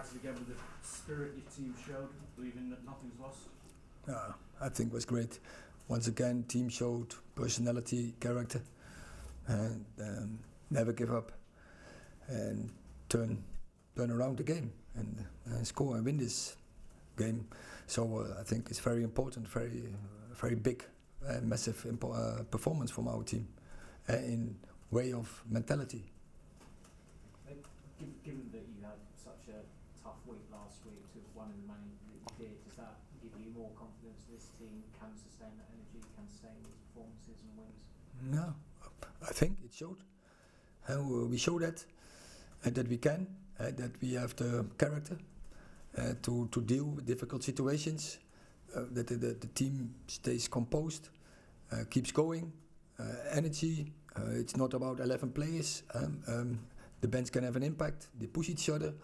delighted again with the spirit your team showed, believing that nothing's lost? I think it was great. Once again, team showed personality, character, and never give up, and turn around the game and score and win this game. So I think it's very important, very big, massive performance from our team in way of mentality. Given that you had such a tough week last week to have won in the manner that you did, does that give you more confidence this team can sustain that energy, can sustain these performances and wins? Yeah, I think it showed. We show that we can, that we have the character to deal with difficult situations, that the team stays composed, keeps going, energy. It's not about 11 players. The bench can have an impact. They push each other,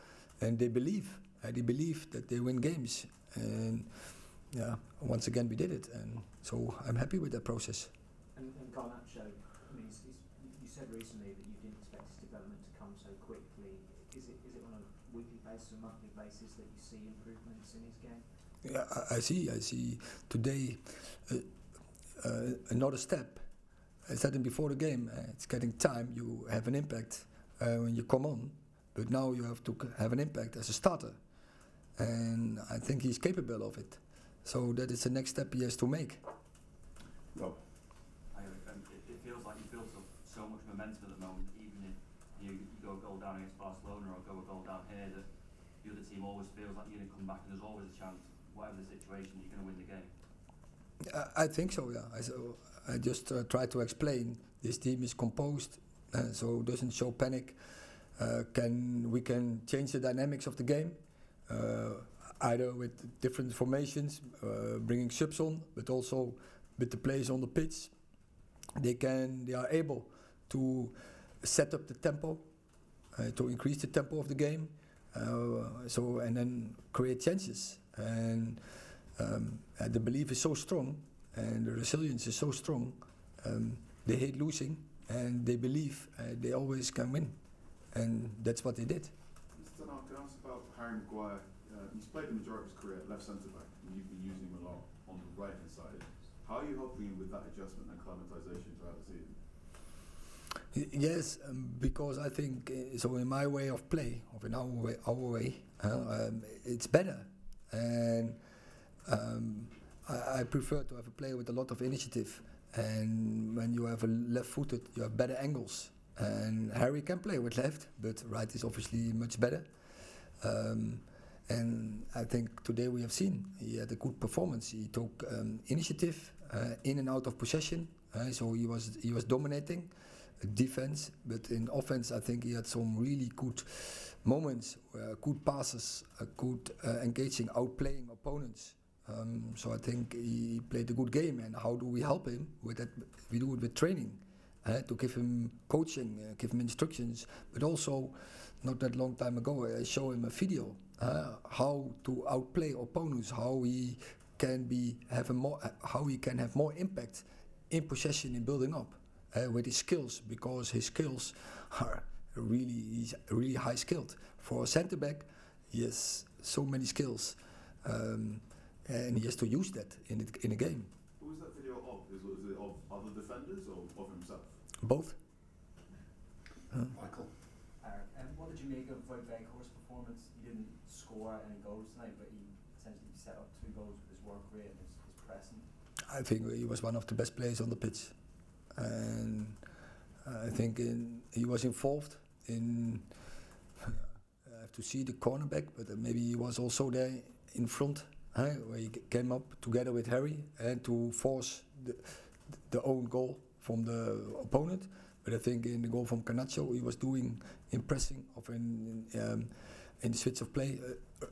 and they believe. They believe that they win games. And yeah, once again we did it, and so I'm happy with that process. And Garnacho, I mean, you said recently that you didn't expect his development to come so quickly. Is it on a weekly basis or monthly basis that you see improvements in his game? Yeah, I see today another step. I said it before the game. It's getting time. You have an impact when you come on, but now you have to have an impact as a starter, and I think he's capable of it. So that is the next step he has to make. Rob. It feels like you've built up so much momentum at the moment, even if you go a goal down against Barcelona or go a goal down here, that the other team always feels like you're going to come back and there's always a chance, whatever the situation, you're going to win the game. I think so, yeah. I just try to explain this team is composed, so doesn't show panic. We can change the dynamics of the game, either with different formations, bringing subs on, but also with the players on the pitch. They are able to set up the tempo, to increase the tempo of the game, and then create chances. And the belief is so strong, and the resilience is so strong. They hate losing, and they believe they always can win, and that's what they did. Mr. Tanner, can I ask about Harry Maguire? He's played the majority of his career at left centre back, and you've been using him a lot on the right hand side. How are you helping him with that adjustment and acclimatization throughout the season? Yes, because I think so. In my way of play, or in our way, it's better, and I prefer to have a player with a lot of initiative. And when you have a left-footed, you have better angles. And Harry can play with left, but right is obviously much better. And I think today we have seen he had a good performance. He took initiative in and out of possession, so he was dominating defense. But in offense, I think he had some really good moments, good passes, good engaging, outplaying opponents. So I think he played a good game. And how do we help him with that? We do it with training, to give him coaching, give him instructions, but also not that long time ago I showed him a video how to outplay opponents, how he can have more impact in possession, in building up with his skills, because his skills are he's really high skilled. For a centre back, he has so many skills. And he has to use that in a game. Who was that video of? Is it of other defenders or of himself? Both. Michael. And what did you make of Wout Weghorst's performance? He didn't score any goals tonight, but he essentially set up 2 goals with his work rate and his pressing. I think he was one of the best players on the pitch, and I think he was involved in. I have to see the cornerback, but maybe he was also there in front. Where he came up together with Harry and to force the own goal from the opponent. But I think in the goal from Garnacho, he was doing in pressing or in the switch of play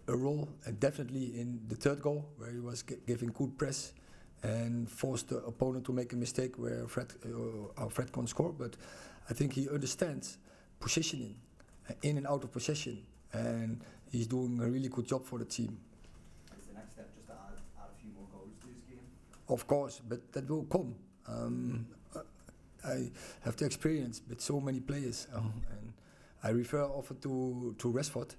a role, and definitely in the third goal where he was giving good press and forced the opponent to make a mistake where Fred can't score. But I think he understands positioning, in and out of possession, and he's doing a really good job for the team. Next step, just to add a few more goals to this game? Of course, but that will come. I have the experience with so many players, and I refer often to Rashford.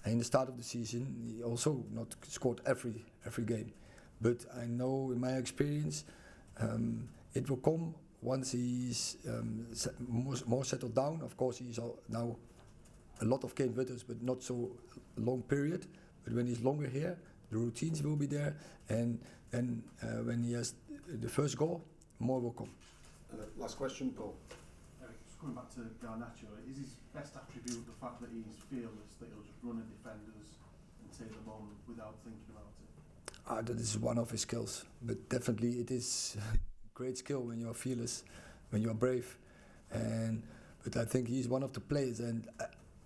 In the start of the season, he also not scored every game. But I know in my experience, it will come once he's more settled down. Of course, he's now a lot of games with us, but not so long period. But when he's longer here, the routines will be there, and when he has the first goal, more will come. Last question, Paul. Just coming back to Garnacho, is his best attribute the fact that he's fearless, that he'll just run at defenders and take them on without thinking about it? That is one of his skills, but definitely it is great skill when you are fearless, when you are brave, but I think he's one of the players, and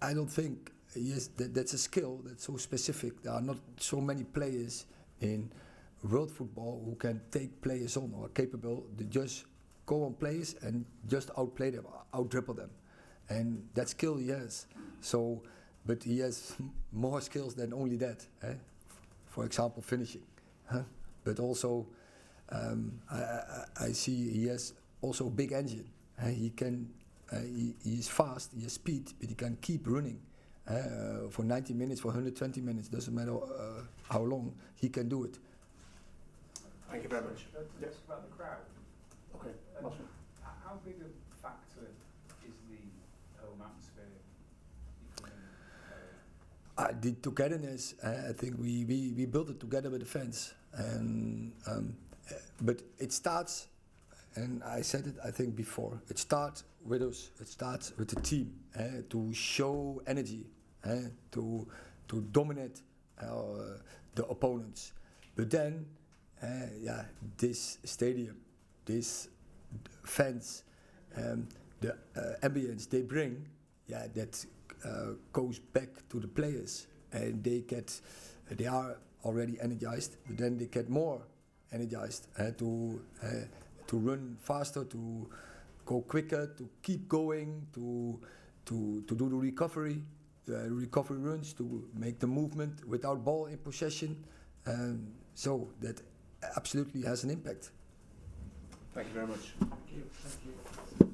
I don't think that's a skill that's so specific. There are not so many players in world football who can take players on or are capable to just go on players and just outplay them, out-dribble them, and that skill he has. So, but he has more skills than only that. For example, finishing, but also I see he has also a big engine. He is fast, he has speed, but he can keep running for 90 minutes, for 120 minutes. Doesn't matter how long, he can do it. Thank you very much. Just about the crowd. Okay, last one. How big a factor is the home atmosphere? The togetherness, I think we built it together with the fans, and but it starts, and I said it I think before, it starts with us, it starts with the team, to show energy, to dominate the opponents, but then this stadium, this fans, the ambience they bring, that goes back to the players, and they are already energized, but then they get more energized to run faster, to go quicker, to keep going, to do the recovery runs, to make the movement without ball in possession, so that absolutely has an impact. Thank you very much. Thank you.